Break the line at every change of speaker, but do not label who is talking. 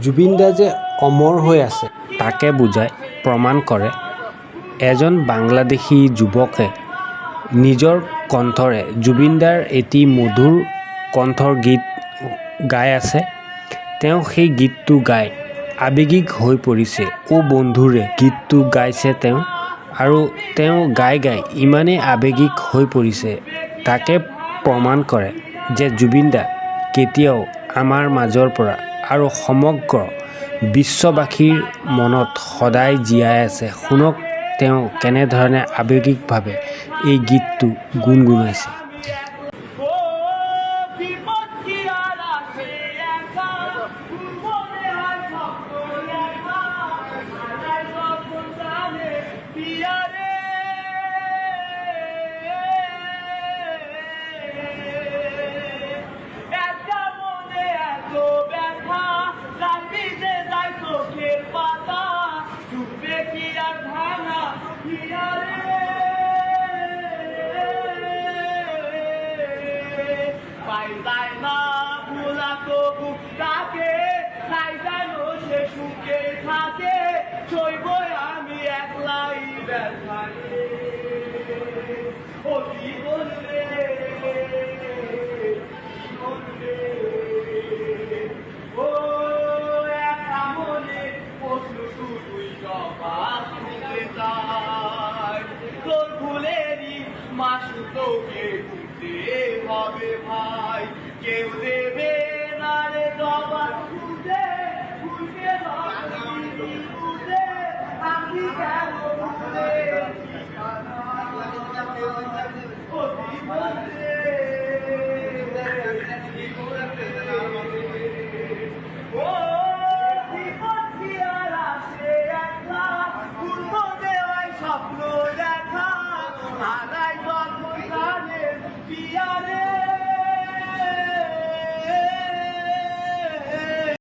জুবিন দা যে অমৰ হৈ আছে তাকে বুজায় প্ৰমাণ কৰে এজন বাংলাদেশী যুৱকে নিজৰ কণ্ঠৰে জুবিন দাৰ এটি মধুৰ কণ্ঠৰ গীত গাই আছে। তেওঁ সেই গীতটো গাই আৱেগিক হৈ পৰিছে। ও বন্ধুৰে গীতটো গাইছে তেওঁ, আৰু তেওঁ গাই ইমানেই আৱেগিক হৈ পৰিছে, তাকে প্ৰমাণ কৰে যে জুবিন দা কেতিয়াও আমাৰ মাজৰ পৰা আৰু সমগ্ৰ বিশ্ববাসীৰ মনত সদায় জীয়াই আছে। শুনক তেওঁ কেনেধৰণে আৱেগিকভাৱে এই গীতটো গুণগুণাইছে।
ভাই কেউ দেবে না রে জবাব খুঁজে খুঁজে আমি কেন স্বপ্ন দেখা হারাই যখন গানের পিয়া